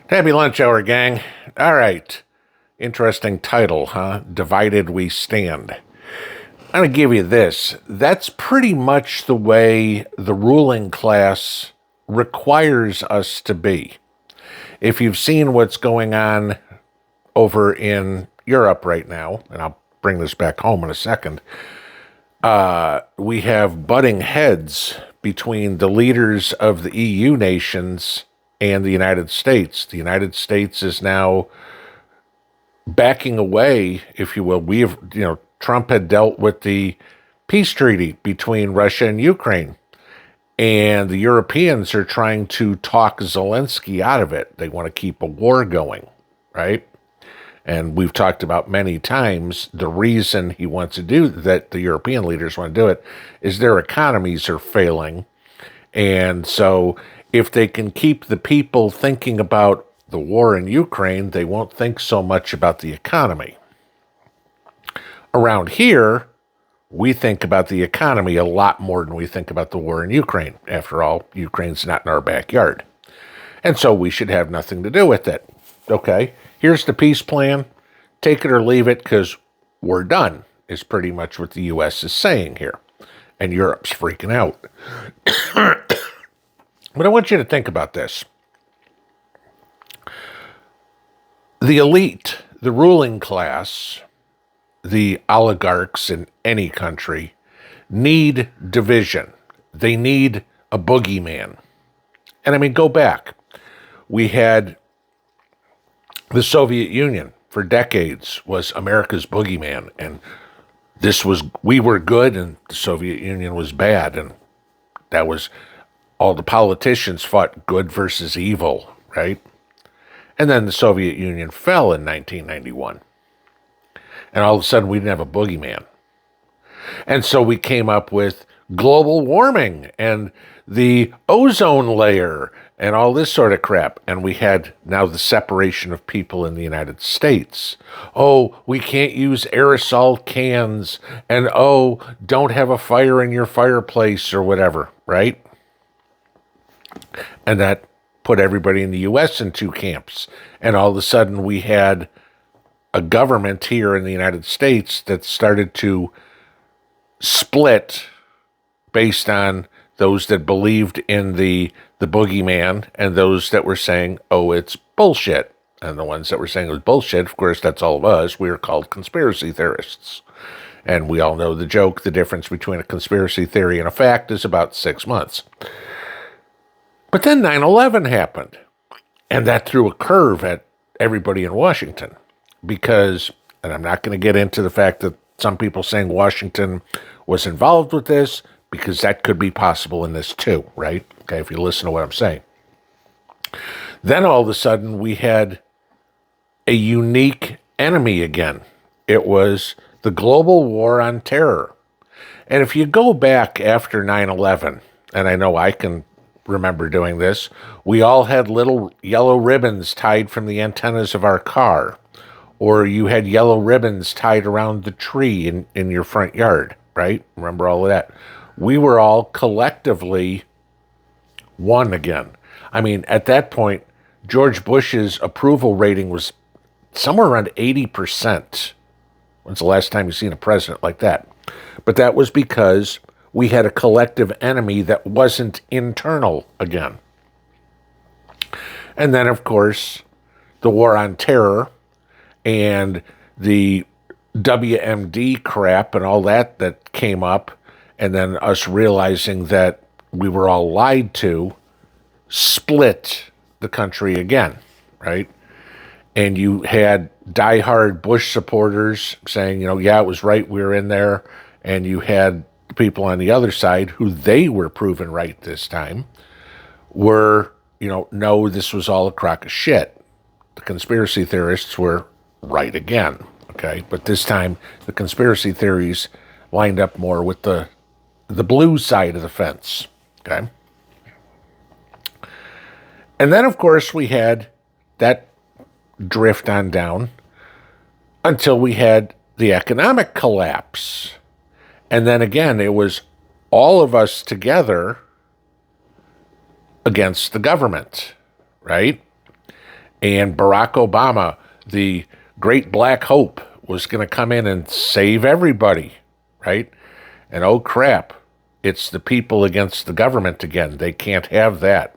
Happy lunch hour, gang. All right. Interesting title, huh? Divided We Stand. I'm going to give you this. That's pretty much the way the ruling class requires us to be. If you've seen what's going on over in Europe right now, and I'll bring this back home in a second, we have butting heads between the leaders of the EU nations and the United States. The United States is now backing away, if you will. Trump had dealt with the peace treaty between Russia and Ukraine, and the Europeans are trying to talk Zelensky out of it. They want to keep a war going, right? And we've talked about many times the reason he wants to do that, the European leaders want to do it, is their economies are failing. And so if they can keep the people thinking about the war in Ukraine, they won't think so much about the economy. Around here, we think about the economy a lot more than we think about the war in Ukraine. After all, Ukraine's not in our backyard. And so we should have nothing to do with it. Okay, here's the peace plan. Take it or leave it because we're done, is pretty much what the U.S. is saying here. And Europe's freaking out. But I want you to think about this. The elite, the ruling class, the oligarchs in any country need division. They need a boogeyman. And I mean, go back. We had the Soviet Union for decades was America's boogeyman. And we were good and the Soviet Union was bad. And that was all the politicians fought good versus evil, right? And then the Soviet Union fell in 1991. And all of a sudden, we didn't have a boogeyman. And so we came up with global warming and the ozone layer and all this sort of crap. And we had now the separation of people in the United States. Oh, we can't use aerosol cans. And oh, don't have a fire in your fireplace or whatever, right? And that put everybody in the U.S. in two camps. And all of a sudden we had a government here in the United States that started to split based on those that believed in the boogeyman and those that were saying, oh, it's bullshit. And the ones that were saying it was bullshit, of course, that's all of us. We are called conspiracy theorists. And we all know the joke, the difference between a conspiracy theory and a fact is about 6 months. But then 9/11 happened, and that threw a curve at everybody in Washington because, and I'm not going to get into the fact that some people saying Washington was involved with this, because that could be possible in this too, right? Okay, if you listen to what I'm saying. Then all of a sudden we had a unique enemy again. It was the global war on terror. And if you go back after 9/11, and I know I can remember doing this, we all had little yellow ribbons tied from the antennas of our car, or you had yellow ribbons tied around the tree in your front yard, right? Remember all of that? We were all collectively one again. I mean, at that point, George Bush's approval rating was somewhere around 80%. When's the last time you've seen a president like that? But that was because we had a collective enemy that wasn't internal again. And then, of course, the war on terror and the WMD crap and all that came up, and then us realizing that we were all lied to, split the country again, right? And you had diehard Bush supporters saying, yeah, it was right, we were in there, and you had people on the other side who they were proven right this time were, no, this was all a crock of shit. The conspiracy theorists were right again, okay? But this time, the conspiracy theories lined up more with the blue side of the fence, okay? And then, of course, we had that drift on down until we had the economic collapse. And then again, it was all of us together against the government, right? And Barack Obama, the great black hope, was going to come in and save everybody, right? And oh crap, it's the people against the government again. They can't have that.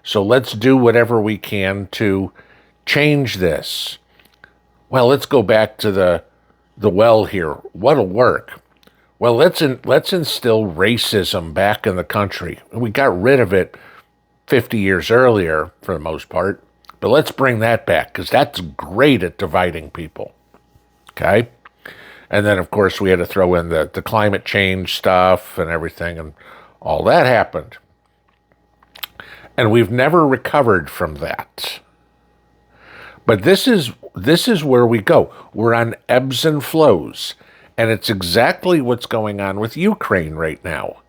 So let's do whatever we can to change this. Well, let's go back to the well here. What'll work? Well, let's instill racism back in the country. We got rid of it 50 years earlier for the most part, but let's bring that back because that's great at dividing people. Okay? And then, of course, we had to throw in the climate change stuff and everything, and all that happened. And we've never recovered from that. But this is where we go. We're on ebbs and flows. And it's exactly what's going on with Ukraine right now.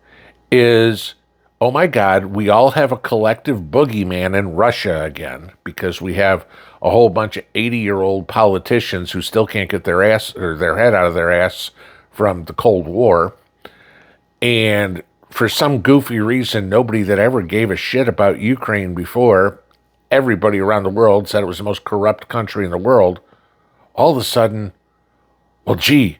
Is, oh my God, we all have a collective boogeyman in Russia again because we have a whole bunch of 80-year-old politicians who still can't get their ass or their head out of their ass from the Cold War. And for some goofy reason, nobody that ever gave a shit about Ukraine before, everybody around the world said it was the most corrupt country in the world. All of a sudden, well, gee,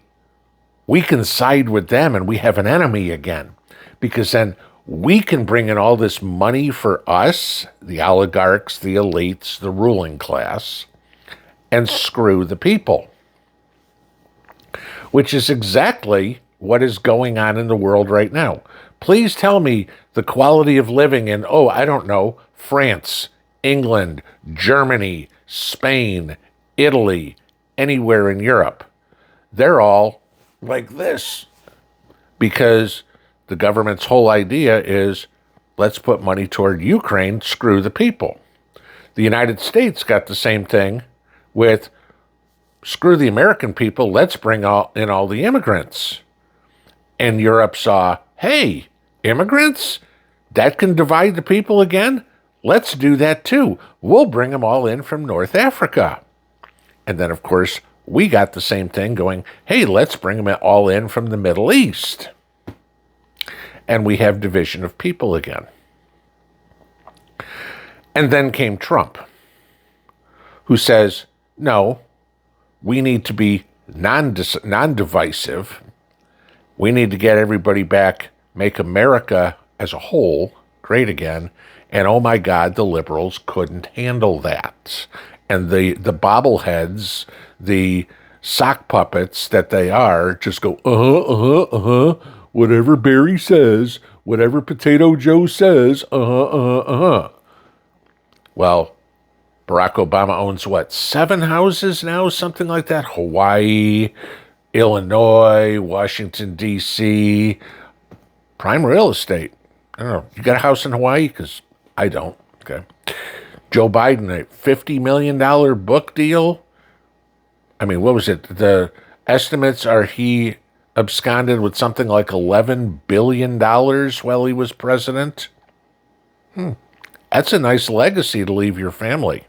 we can side with them and we have an enemy again. Because then we can bring in all this money for us, the oligarchs, the elites, the ruling class, and screw the people. Which is exactly what is going on in the world right now. Please tell me the quality of living in, I don't know, France, England, Germany, Spain, Italy, anywhere in Europe. They're all like this because the government's whole idea is let's put money toward Ukraine, screw the people. The United States got the same thing with screw the American people, let's bring in all the immigrants. And Europe saw, hey, immigrants? That can divide the people again? Let's do that too. We'll bring them all in from North Africa. And then, of course, we got the same thing going, hey, let's bring them all in from the Middle East. And we have division of people again. And then came Trump, who says, no, we need to be non-divisive. We need to get everybody back, make America as a whole great again. And oh my God, the liberals couldn't handle that. And the bobbleheads, the sock puppets that they are, just go, whatever Barry says, whatever Potato Joe says, Well, Barack Obama owns what, 7 houses now, something like that? Hawaii, Illinois, Washington, D.C., prime real estate. I don't know. You got a house in Hawaii? Because I don't. Okay. Joe Biden, a $50 million book deal. I mean, what was it? The estimates are he absconded with something like $11 billion while he was president. That's a nice legacy to leave your family.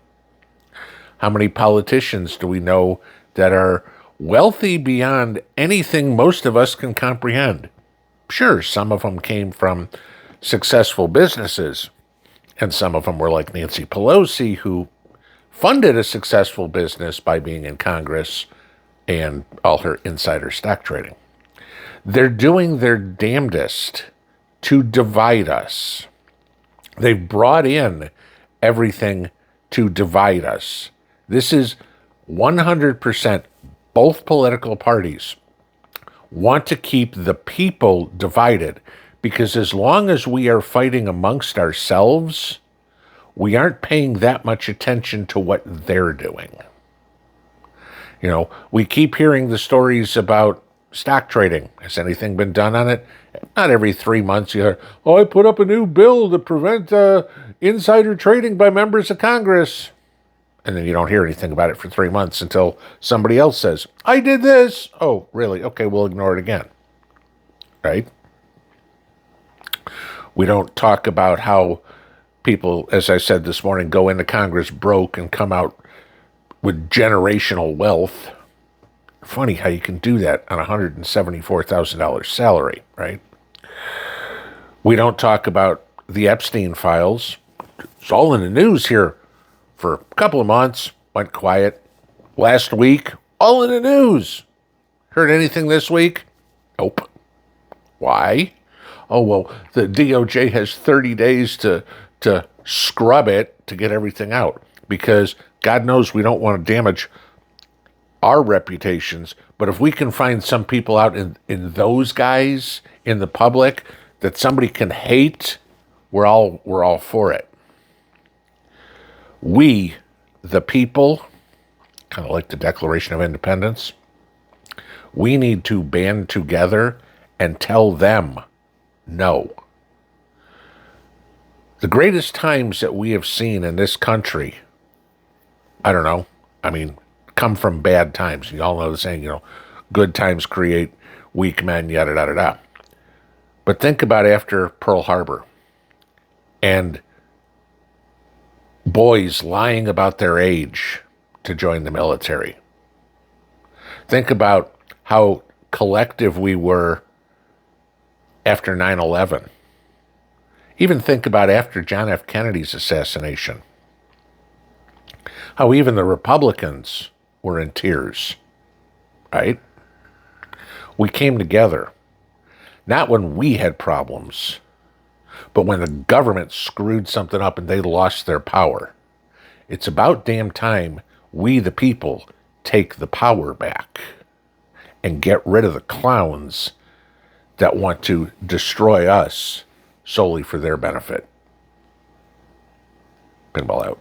How many politicians do we know that are wealthy beyond anything most of us can comprehend? Sure, some of them came from successful businesses, and some of them were like Nancy Pelosi, who funded a successful business by being in Congress and all her insider stock trading. They're doing their damnedest to divide us. They've brought in everything to divide us. This is 100% both political parties want to keep the people divided, because as long as we are fighting amongst ourselves, we aren't paying that much attention to what they're doing. You know, we keep hearing the stories about stock trading. Has anything been done on it? Not every 3 months you hear, I put up a new bill to prevent insider trading by members of Congress. And then you don't hear anything about it for 3 months until somebody else says, I did this. Oh, really? Okay, we'll ignore it again. Right? We don't talk about how people, as I said this morning, go into Congress broke and come out with generational wealth. Funny how you can do that on a $174,000 salary, right? We don't talk about the Epstein files. It's all in the news here. for a couple of months, went quiet. Last week, all in the news. Heard anything this week? Nope. Why? Oh, well, the DOJ has 30 days to scrub it to get everything out, because God knows we don't want to damage our reputations. But if we can find some people out in those guys in the public that somebody can hate, we're all for it. We, the people, kind of like the Declaration of Independence, we need to band together and tell them no. The greatest times that we have seen in this country, I don't know, I mean, come from bad times. You all know the saying, good times create weak men, yada, yada, yada. But think about after Pearl Harbor and boys lying about their age to join the military. Think about how collective we were after 9/11. Even think about after John F. Kennedy's assassination. How even the Republicans were in tears, right? We came together, not when we had problems, but when the government screwed something up and they lost their power. It's about damn time we, the people, take the power back and get rid of the clowns that want to destroy us solely for their benefit. Pinball out.